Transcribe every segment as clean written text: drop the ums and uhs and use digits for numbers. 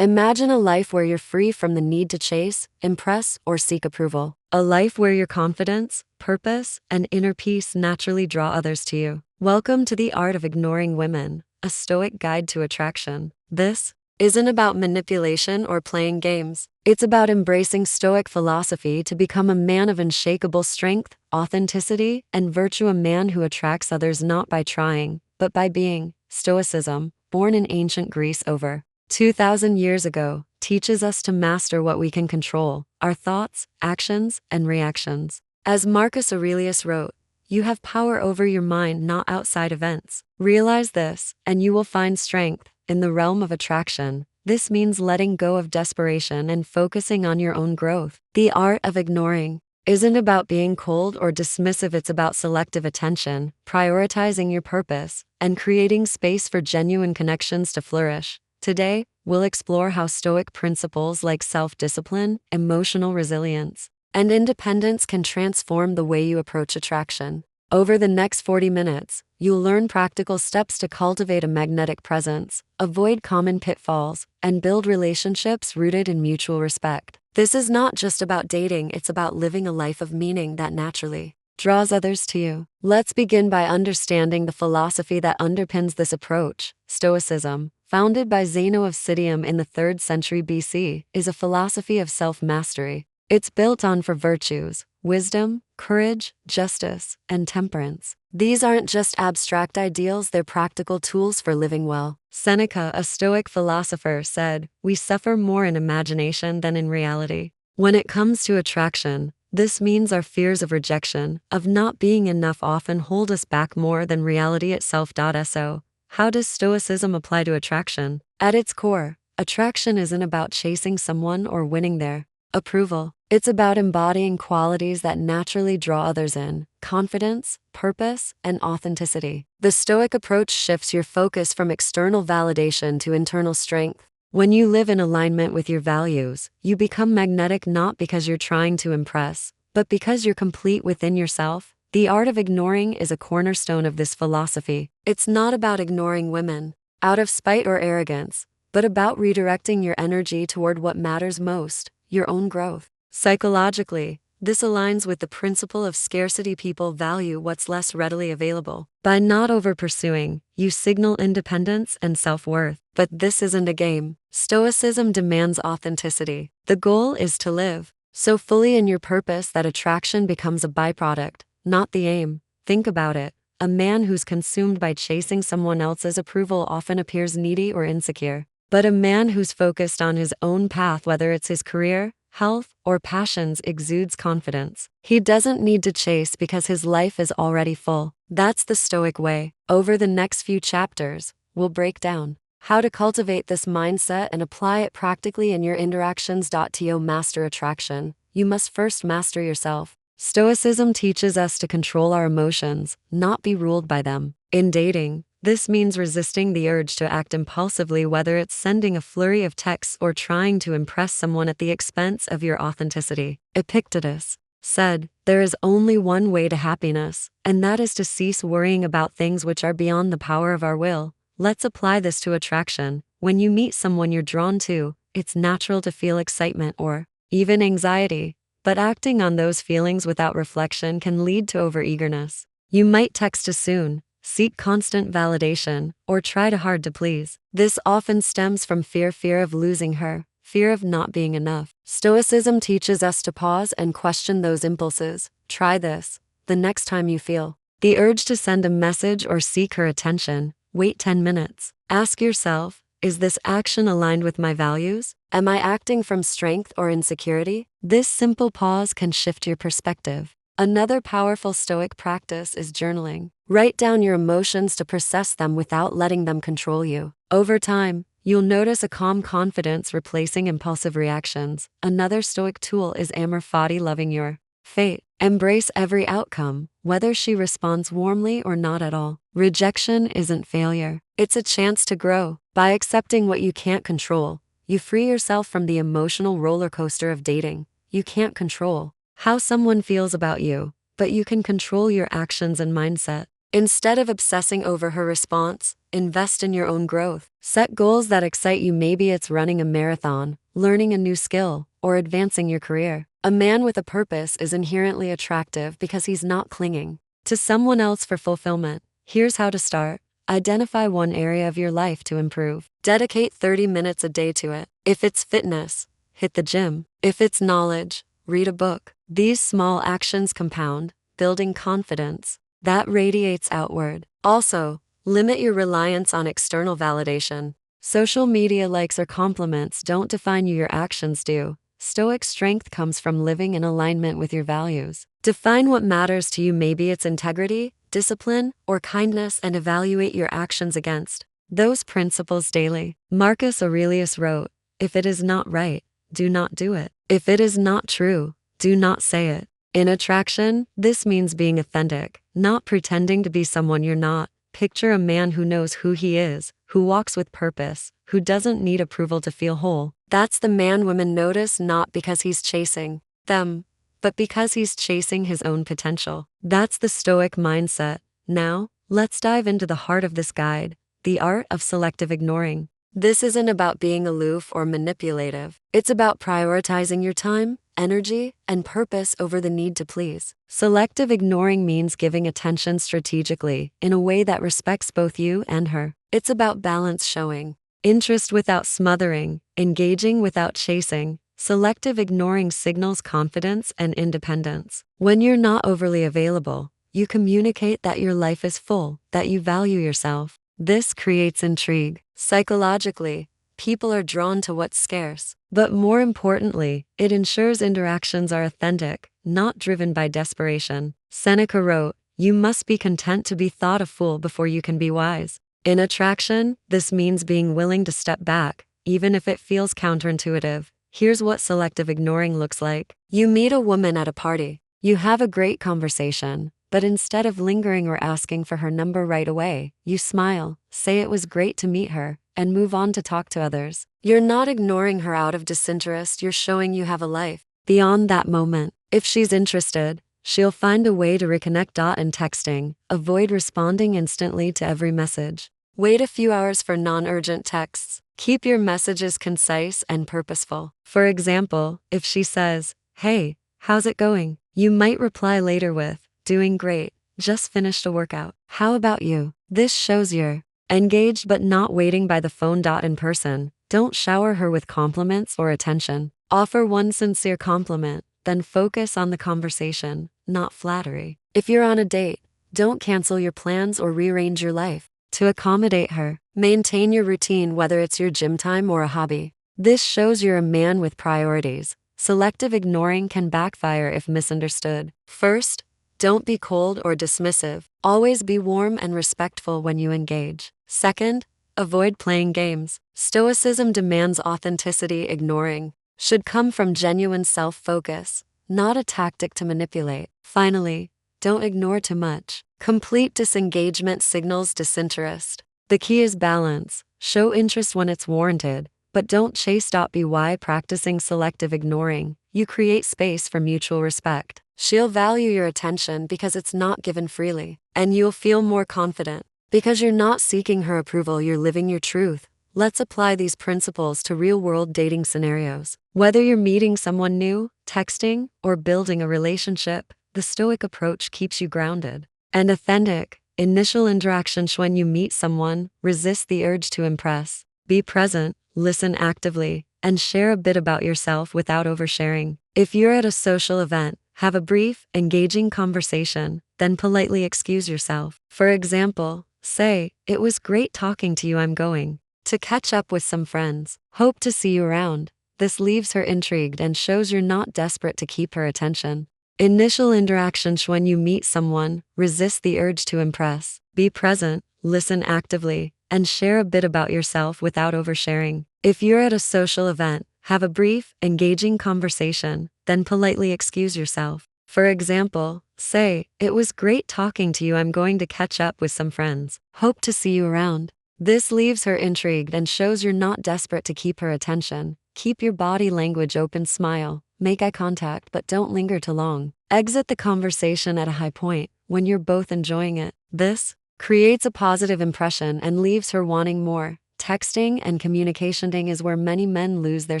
Imagine a life where you're free from the need to chase, impress, or seek approval. A life where your confidence, purpose, and inner peace naturally draw others to you. Welcome to the Art of Ignoring Women, a Stoic guide to attraction. This isn't about manipulation or playing games. It's about embracing Stoic philosophy to become a man of unshakable strength, authenticity, and virtue, a man who attracts others not by trying, but by being. Stoicism, born in ancient Greece over 2,000 years ago, teaches us to master what we can control: our thoughts, actions, and reactions. As Marcus Aurelius wrote, "You have power over your mind, not outside events." Realize this, and you will find strength. In the realm of attraction, this means letting go of desperation and focusing on your own growth. The art of ignoring isn't about being cold or dismissive, it's about selective attention, prioritizing your purpose, and creating space for genuine connections to flourish. Today, we'll explore how Stoic principles like self-discipline, emotional resilience, and independence can transform the way you approach attraction. Over the next 40 minutes, you'll learn practical steps to cultivate a magnetic presence, avoid common pitfalls, and build relationships rooted in mutual respect. This is not just about dating, it's about living a life of meaning that naturally draws others to you. Let's begin by understanding the philosophy that underpins this approach. Stoicism, founded by Zeno of Citium in the 3rd century BC, is a philosophy of self-mastery. It's built on 4 virtues: wisdom, courage, justice, and temperance. These aren't just abstract ideals, they're practical tools for living well. Seneca, a Stoic philosopher, said, "We suffer more in imagination than in reality." When it comes to attraction, this means our fears of rejection, of not being enough, often hold us back more than reality itself. So, how does Stoicism apply to attraction? At its core, attraction isn't about chasing someone or winning their approval. It's about embodying qualities that naturally draw others in: confidence, purpose, and authenticity. The Stoic approach shifts your focus from external validation to internal strength. When you live in alignment with your values, you become magnetic, not because you're trying to impress, but because you're complete within yourself. The art of ignoring is a cornerstone of this philosophy. It's not about ignoring women out of spite or arrogance, but about redirecting your energy toward what matters most: your own growth. Psychologically, this aligns with the principle of scarcity. People value what's less readily available. By not over-pursuing, you signal independence and self-worth. But this isn't a game. Stoicism demands authenticity. The goal is to live so fully in your purpose that attraction becomes a byproduct, not the aim. Think about it. A man who's consumed by chasing someone else's approval often appears needy or insecure. But a man who's focused on his own path, whether it's his career, health, or passions, exudes confidence. He doesn't need to chase because his life is already full. That's the Stoic way. Over the next few chapters, we'll break down how to cultivate this mindset and apply it practically in your interactions. To master attraction, you must first master yourself. Stoicism teaches us to control our emotions, not be ruled by them. In dating, this means resisting the urge to act impulsively, whether it's sending a flurry of texts or trying to impress someone at the expense of your authenticity. Epictetus said, "There is only one way to happiness, and that is to cease worrying about things which are beyond the power of our will." Let's apply this to attraction. When you meet someone you're drawn to, it's natural to feel excitement or even anxiety, but acting on those feelings without reflection can lead to overeagerness. You might text too soon, seek constant validation, or try too hard to please. This often stems from fear of losing her, fear of not being enough. Stoicism teaches us to pause and question those impulses. Try this. The next time you feel the urge to send a message or seek her attention, wait 10 minutes. Ask yourself, is this action aligned with my values? Am I acting from strength or insecurity? This simple pause can shift your perspective. Another powerful Stoic practice is journaling. Write down your emotions to process them without letting them control you. Over time, you'll notice a calm confidence replacing impulsive reactions. Another Stoic tool is amor fati, loving your fate. Embrace every outcome, whether she responds warmly or not at all. Rejection isn't failure. It's a chance to grow. By accepting what you can't control, you free yourself from the emotional roller coaster of dating. You can't control how someone feels about you, but you can control your actions and mindset. Instead of obsessing over her response, invest in your own growth. Set goals that excite you. Maybe it's running a marathon, learning a new skill, or advancing your career. A man with a purpose is inherently attractive because he's not clinging to someone else for fulfillment. Here's how to start. Identify one area of your life to improve. Dedicate 30 minutes a day to it. If it's fitness, hit the gym. If it's knowledge, read a book. These small actions compound, building confidence that radiates outward. Also, limit your reliance on external validation. Social media likes or compliments don't define you, your actions do. Stoic strength comes from living in alignment with your values. Define what matters to you. Maybe it's integrity, discipline, or kindness, and evaluate your actions against those principles daily. Marcus Aurelius wrote, "If it is not right, do not do it. If it is not true, do not say it." In attraction, this means being authentic, not pretending to be someone you're not. Picture a man who knows who he is, who walks with purpose, who doesn't need approval to feel whole. That's the man women notice, not because he's chasing them, but because he's chasing his own potential. That's the Stoic mindset. Now, let's dive into the heart of this guide, the art of selective ignoring. This isn't about being aloof or manipulative. It's about prioritizing your time, energy, and purpose over the need to please. Selective ignoring means giving attention strategically in a way that respects both you and her. It's about balance, showing interest without smothering, engaging without chasing. Selective ignoring signals confidence and independence. When you're not overly available, you communicate that your life is full, that you value yourself. This creates intrigue. Psychologically, people are drawn to what's scarce. But more importantly, it ensures interactions are authentic, not driven by desperation. Seneca wrote, "You must be content to be thought a fool before you can be wise." In attraction, this means being willing to step back, even if it feels counterintuitive. Here's what selective ignoring looks like. You meet a woman at a party. You have a great conversation, but instead of lingering or asking for her number right away, you smile, say it was great to meet her, and move on to talk to others. You're not ignoring her out of disinterest, you're showing you have a life beyond that moment. If she's interested, she'll find a way to reconnect. In texting, avoid responding instantly to every message. Wait a few hours for non-urgent texts. Keep your messages concise and purposeful. For example, if she says, "Hey, how's it going?" you might reply later with, "Doing great, just finished a workout. How about you?" This shows you're engaged but not waiting by the phone. In person, don't shower her with compliments or attention. Offer one sincere compliment, then focus on the conversation, not flattery. If you're on a date, don't cancel your plans or rearrange your life to accommodate her. Maintain your routine, whether it's your gym time or a hobby. This shows you're a man with priorities. Selective ignoring can backfire if misunderstood. First, don't be cold or dismissive. Always be warm and respectful when you engage. Second, avoid playing games. Stoicism demands authenticity. Ignoring should come from genuine self-focus, not a tactic to manipulate. Finally, don't ignore too much. Complete disengagement signals disinterest. The key is balance. Show interest when it's warranted, but don't chase. By practicing selective ignoring, you create space for mutual respect. She'll value your attention because it's not given freely, and you'll feel more confident. Because you're not seeking her approval, you're living your truth. Let's apply these principles to real-world dating scenarios. Whether you're meeting someone new, texting, or building a relationship, the Stoic approach keeps you grounded and authentic. Initial interactions. When you meet someone, resist the urge to impress. Be present, listen actively, and share a bit about yourself without oversharing. If you're at a social event, have a brief, engaging conversation, then politely excuse yourself. For example, say, "It was great talking to you. I'm going to catch up with some friends. Hope to see you around." This leaves her intrigued and shows you're not desperate to keep her attention. Initial interactions. When you meet someone, resist the urge to impress. Be present, listen actively, and share a bit about yourself without oversharing. If you're at a social event, have a brief, engaging conversation, then politely excuse yourself. For example, say, "It was great talking to you. I'm going to catch up with some friends. Hope to see you around." This leaves her intrigued and shows you're not desperate to keep her attention. Keep your body language open. Smile, make eye contact, but don't linger too long. Exit the conversation at a high point, when you're both enjoying it. This creates a positive impression and leaves her wanting more. Texting and communicating is where many men lose their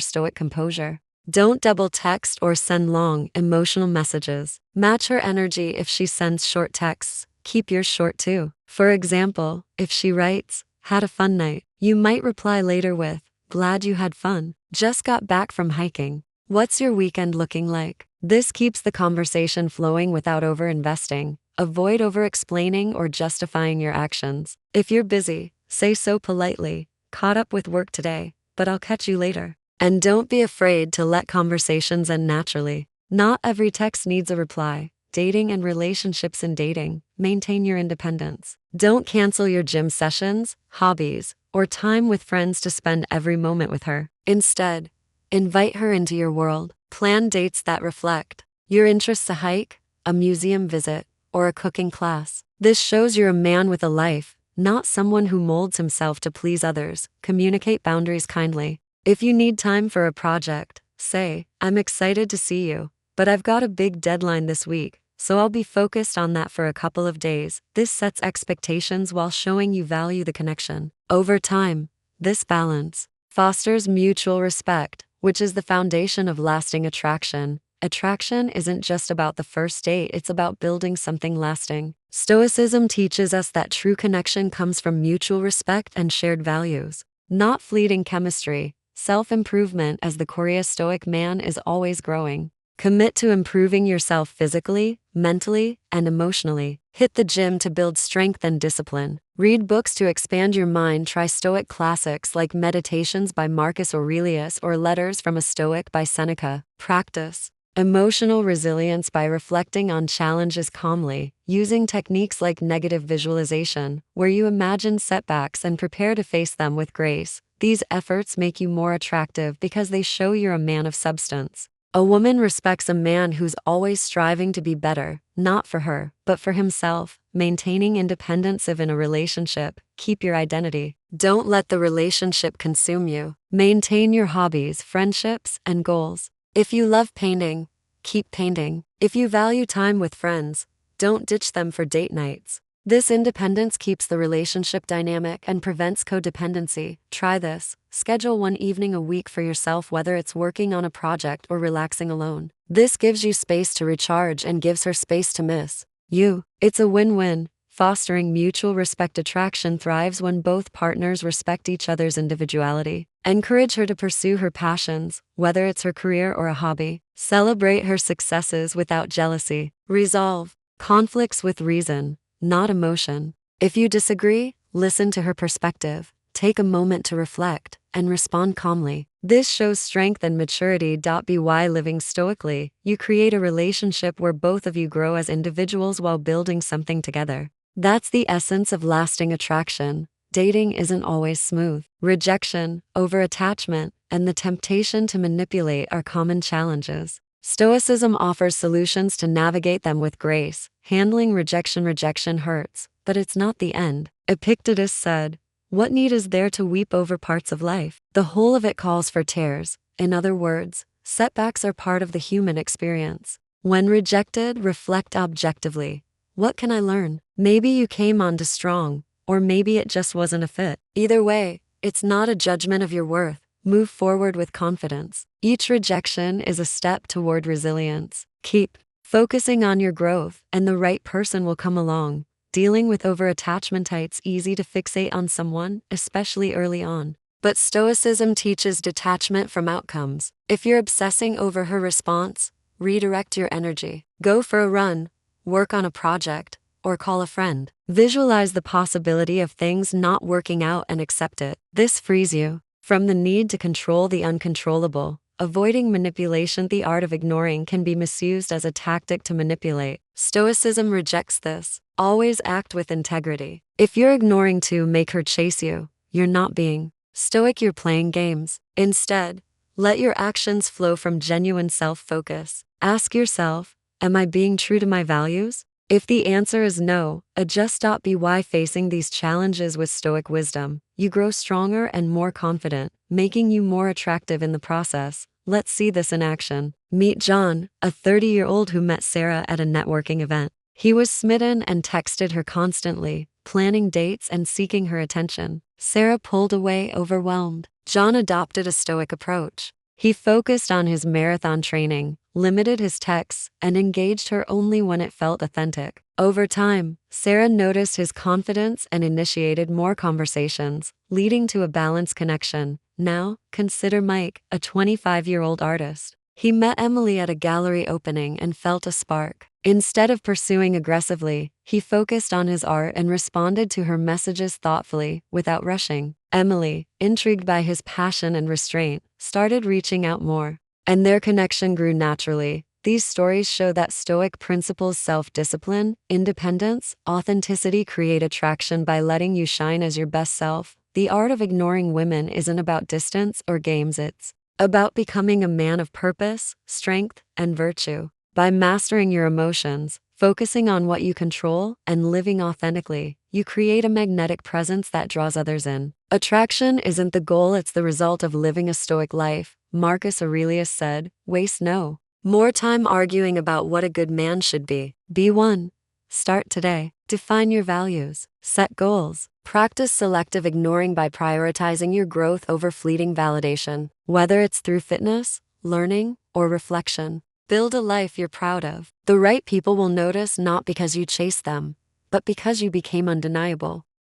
stoic composure. Don't double text or send long, emotional messages. Match her energy. If she sends short texts, keep yours short too. For example, if she writes, "Had a fun night," you might reply later with, "Glad you had fun. Just got back from hiking. What's your weekend looking like?" This keeps the conversation flowing without over-investing. Avoid over-explaining or justifying your actions. If you're busy, say so politely, "Caught up with work today, but I'll catch you later." And don't be afraid to let conversations end naturally. Not every text needs a reply. Dating and relationships. In dating, maintain your independence. Don't cancel your gym sessions, hobbies, or time with friends to spend every moment with her. Instead, invite her into your world. Plan dates that reflect your interests: a hike, a museum visit, or a cooking class. This shows you're a man with a life, not someone who molds himself to please others. Communicate boundaries kindly. If you need time for a project, say, "I'm excited to see you, but I've got a big deadline this week, so I'll be focused on that for a couple of days." This sets expectations while showing you value the connection. Over time, this balance fosters mutual respect, which is the foundation of lasting attraction. Attraction isn't just about the first date, it's about building something lasting. Stoicism teaches us that true connection comes from mutual respect and shared values, not fleeting chemistry. Self-improvement. As the Korea Stoic man is always growing. Commit to improving yourself physically, mentally, and emotionally. Hit the gym to build strength and discipline. Read books to expand your mind. Try Stoic classics like Meditations by Marcus Aurelius or Letters from a Stoic by Seneca. Practice emotional resilience by reflecting on challenges calmly, using techniques like negative visualization, where you imagine setbacks and prepare to face them with grace. These efforts make you more attractive because they show you're a man of substance. A woman respects a man who's always striving to be better, not for her, but for himself. Maintaining independence. If in a relationship, keep your identity. Don't let the relationship consume you. Maintain your hobbies, friendships, and goals. If you love painting, keep painting. If you value time with friends, don't ditch them for date nights. This independence keeps the relationship dynamic and prevents codependency. Try this. Schedule one evening a week for yourself, whether it's working on a project or relaxing alone. This gives you space to recharge and gives her space to miss you. It's a win-win. Fostering mutual respect. Attraction thrives when both partners respect each other's individuality. Encourage her to pursue her passions, whether it's her career or a hobby. Celebrate her successes without jealousy. Resolve conflicts with reason, not emotion. If you disagree, listen to her perspective. Take a moment to reflect and respond calmly. This shows strength and maturity. By living stoically, you create a relationship where both of you grow as individuals while building something together. That's the essence of lasting attraction. Dating isn't always smooth. Rejection, over-attachment, and the temptation to manipulate are common challenges. Stoicism offers solutions to navigate them with grace. Handling rejection. Rejection hurts, but it's not the end. Epictetus said, "What need is there to weep over parts of life? The whole of it calls for tears." In other words, setbacks are part of the human experience. When rejected, reflect objectively. What can I learn? Maybe you came on too strong, or maybe it just wasn't a fit. Either way, it's not a judgment of your worth. Move forward with confidence. Each rejection is a step toward resilience. Keep focusing on your growth, and the right person will come along. Dealing with over-attachment. It's easy to fixate on someone, especially early on. But Stoicism teaches detachment from outcomes. If you're obsessing over her response, redirect your energy. Go for a run, work on a project, or call a friend. Visualize the possibility of things not working out and accept it. This frees you from the need to control the uncontrollable. Avoiding manipulation. The art of ignoring can be misused as a tactic to manipulate. Stoicism rejects this. Always act with integrity. If you're ignoring to make her chase you, you're not being stoic, you're playing games. Instead, let your actions flow from genuine self-focus. Ask yourself, am I being true to my values? If the answer is no, adjust. By facing these challenges with stoic wisdom, you grow stronger and more confident, making you more attractive in the process. Let's see this in action. Meet John, a 30-year-old who met Sarah at a networking event. He was smitten and texted her constantly, planning dates and seeking her attention. Sarah pulled away, overwhelmed. John adopted a Stoic approach. He focused on his marathon training, limited his texts, and engaged her only when it felt authentic. Over time, Sarah noticed his confidence and initiated more conversations, leading to a balanced connection. Now, consider Mike, a 25-year-old artist. He met Emily at a gallery opening and felt a spark. Instead of pursuing aggressively, he focused on his art and responded to her messages thoughtfully, without rushing. Emily, intrigued by his passion and restraint, started reaching out more, and their connection grew naturally. These stories show that Stoic principles, self-discipline, independence, authenticity, create attraction by letting you shine as your best self. The art of ignoring women isn't about distance or games, it's about becoming a man of purpose, strength, and virtue. By mastering your emotions, focusing on what you control, and living authentically, you create a magnetic presence that draws others in. Attraction isn't the goal, it's the result of living a Stoic life. Marcus Aurelius said, "Waste no more time arguing about what a good man should be. Be one. Start today. Define your values. Set goals. Practice selective ignoring by prioritizing your growth over fleeting validation. Whether it's through fitness, learning, or reflection, build a life you're proud of. The right people will notice, not because you chased them, but because you became undeniable."